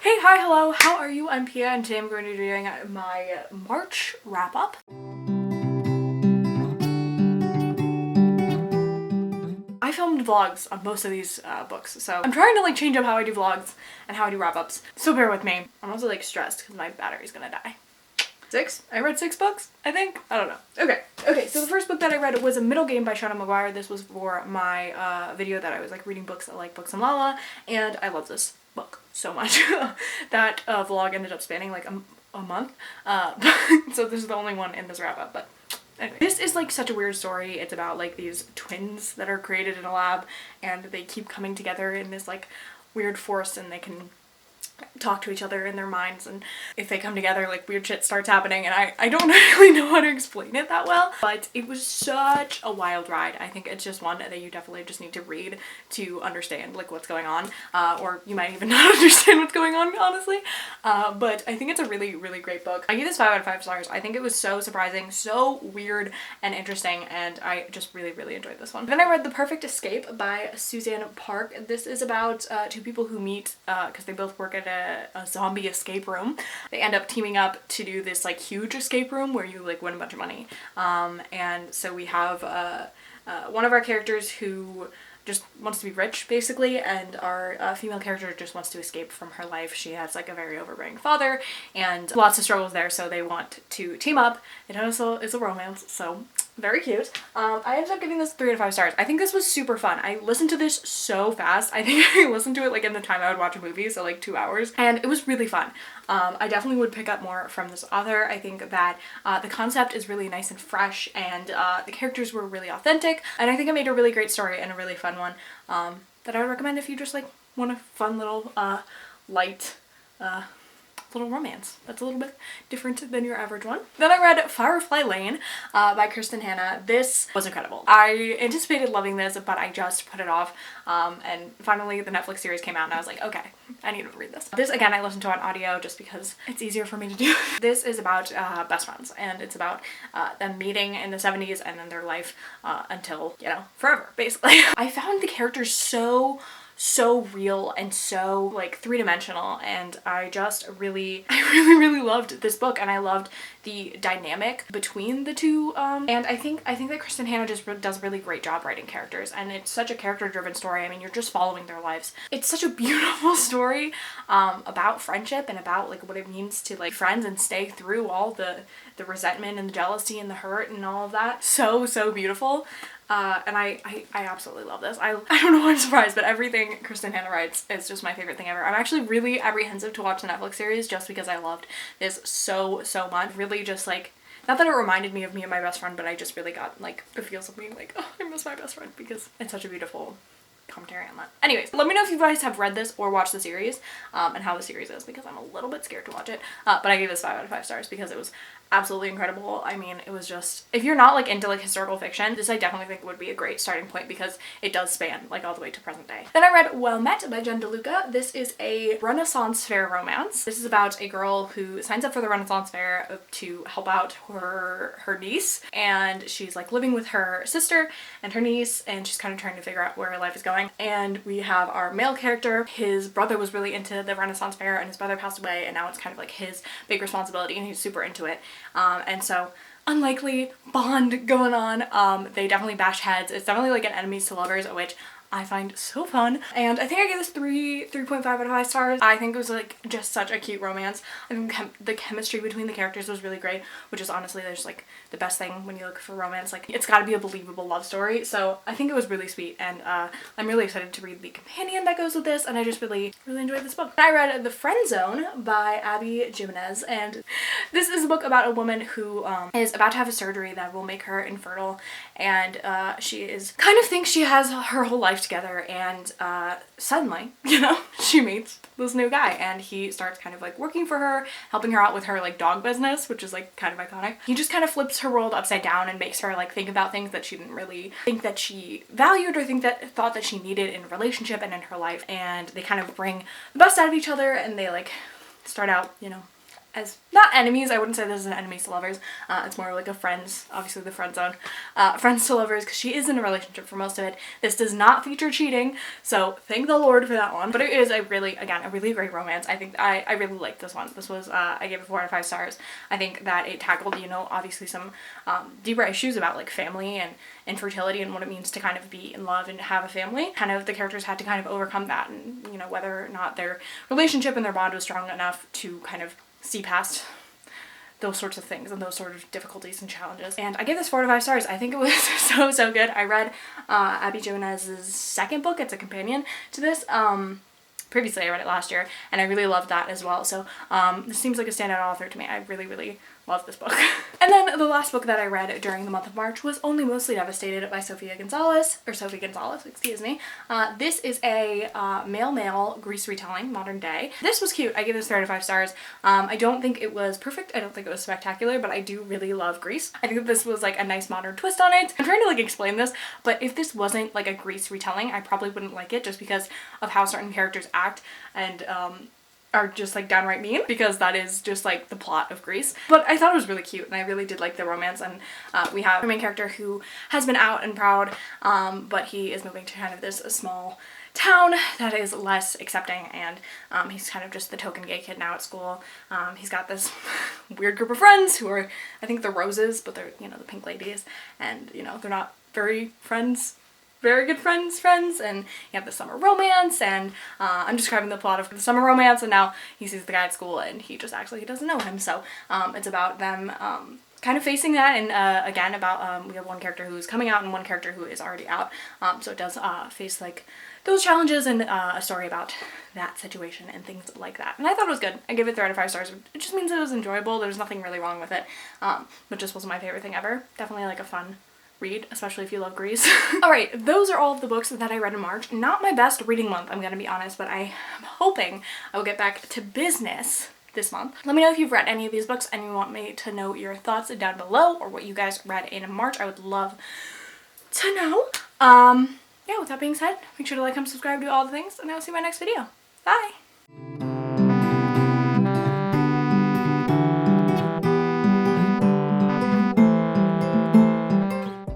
Hey, hi, hello, how are you? I'm Pia, and today I'm going to be doing my March wrap-up. I filmed vlogs on most of these books, so I'm trying to like change up how I do vlogs and how I do wrap-ups, so bear with me. I'm also like stressed because my battery's gonna die. 6? I read 6 books, I think? I don't know. Okay, so the first book that I read was A Middle Game by Shauna McGuire. This was for my video that I was like reading books like Books and Lala, and I love this book so much. That vlog ended up spanning like a month, so this is the only one in this wrap-up, but anyway. This is like such a weird story. It's about like these twins that are created in a lab, and they keep coming together in this like weird force, and they can talk to each other in their minds, and if they come together like weird shit starts happening, and I don't really know how to explain it that well, but it was such a wild ride. I think it's just one that you definitely just need to read to understand like what's going on, or you might even not understand what's going on, honestly, but I think it's a really great book. I gave this 5 out of 5 stars. I think it was so surprising, so weird and interesting, and I just really enjoyed this one. Then I read The Perfect Escape by Suzanne Park. This is about two people who meet because they both work at a zombie escape room. They end up teaming up to do this like huge escape room where you like win a bunch of money, and so we have one of our characters who just wants to be rich basically, and our female character just wants to escape from her life. She has like a very overbearing father and lots of struggles there, so they want to team up. It also is a romance, so very cute. I ended up giving this 3 out of 5 stars. I think this was super fun. I listened to this so fast. I think I listened to it like in the time I would watch a movie, so like 2 hours, and it was really fun. I definitely would pick up more from this author. I think that the concept is really nice and fresh, and the characters were really authentic, and I think it made a really great story and a really fun one that I would recommend if you just like want a fun little light little romance that's a little bit different than your average one. Then I read Firefly Lane by Kristen Hanna. This was incredible. I anticipated loving this, but I just put it off, and finally the Netflix series came out, and I was like, okay, I need to read this. This again I listened to on audio just because it's easier for me to do. This is about best friends, and it's about them meeting in the 70s and then their life until, you know, forever basically. I found the characters so real and so like three-dimensional, and I really loved this book, and I loved the dynamic between the two, and I think that Kristen Hanna just does a really great job writing characters, and it's such a character-driven story. I mean, you're just following their lives. It's such a beautiful story about friendship and about like what it means to like friends and stay through all the resentment and the jealousy and the hurt and all of that. So beautiful. And I absolutely love this. I don't know why I'm surprised, but everything Kristen Hanna writes is just my favorite thing ever. I'm actually really apprehensive to watch the Netflix series just because I loved this so much. Really just like, not that it reminded me of me and my best friend, but I just really got like the feels of being like, oh, I miss my best friend, because it's such a beautiful commentary on that. Anyways, let me know if you guys have read this or watched the series, and how the series is, because I'm a little bit scared to watch it, but I gave this 5 out of 5 stars because it was absolutely incredible. I mean, it was just, if you're not like into like historical fiction, this I definitely think would be a great starting point because it does span like all the way to present day. Then I read Well Met by Jen DeLuca. This is a Renaissance Fair romance. This is about a girl who signs up for the Renaissance Fair to help out her niece, and she's like living with her sister and her niece, and she's kind of trying to figure out where her life is going. And we have our male character. His brother was really into the Renaissance Fair, and his brother passed away, and now it's kind of like his big responsibility, and he's super into it. And so unlikely bond going on. They definitely bash heads. It's definitely like an enemies to lovers, which I find so fun, and I think I gave this 3.5 out of 5 stars. I think it was like just such a cute romance. I think the chemistry between the characters was really great, which is honestly there's like the best thing when you look for romance. Like, it's got to be a believable love story, so I think it was really sweet, and I'm really excited to read the companion that goes with this, and I just really enjoyed this book. I read The Friend Zone by Abby Jimenez, and this is a book about a woman who is about to have a surgery that will make her infertile, and she is kind of thinks she has her whole life together, and suddenly, you know, she meets this new guy, and he starts kind of like working for her, helping her out with her like dog business, which is like kind of iconic. He just kind of flips her world upside down and makes her like think about things that she didn't really think that she valued or thought that she needed in a relationship and in her life, and they kind of bring the best out of each other, and they like start out, you know, as not enemies. I wouldn't say this is an enemies to lovers. It's more like a friends, obviously the friend zone, friends to lovers, because she is in a relationship for most of it. This does not feature cheating, so thank the Lord for that one. But it is a really great romance. I think I really liked this one. This was, I gave it 4 out of 5 stars. I think that it tackled, you know, obviously some deeper issues about like family and infertility and what it means to kind of be in love and have a family. Kind of the characters had to kind of overcome that, and you know, whether or not their relationship and their bond was strong enough to kind of see past those sorts of things and those sort of difficulties and challenges. And I gave this 4 out of 5 stars. I think it was so good. I read Abby Jimenez's second book. It's a companion to this. Previously I read it last year, and I really loved that as well. So this seems like a standout author to me. I really love this book. And then the last book that I read during the month of March was Only Mostly Devastated by Sophie Gonzalez, excuse me. This is a male Grease retelling, modern day. This was cute. I gave this 3 out of 5 stars. I don't think it was perfect. I don't think it was spectacular, but I do really love Grease. I think that this was like a nice modern twist on it. I'm trying to like explain this, but if this wasn't like a Grease retelling, I probably wouldn't like it just because of how certain characters act and are just like downright mean, because that is just like the plot of Grease. But I thought it was really cute, and I really did like the romance. And we have our main character who has been out and proud, but he is moving to kind of this small town that is less accepting, and he's kind of just the token gay kid now at school. He's got this weird group of friends who are, I think they're roses, but they're, you know, the pink ladies, and you know, they're not very good friends, and you have the summer romance, and I'm describing the plot of the summer romance, and now he sees the guy at school and he just acts like he doesn't know him. So it's about them kind of facing that, and again about we have one character who's coming out and one character who is already out, so it does face like those challenges, and a story about that situation and things like that. And I thought it was good. I gave it 3 out of 5 stars. It just means it was enjoyable. There's nothing really wrong with it, but just wasn't my favorite thing ever. Definitely like a fun read, especially if you love Grease. Alright, those are all of the books that I read in March. Not my best reading month, I'm gonna be honest, but I am hoping I will get back to business this month. Let me know if you've read any of these books and you want me to know your thoughts down below, or what you guys read in March. I would love to know. Yeah, with that being said, make sure to like, comment, subscribe, do all the things, and I'll see you in my next video. Bye!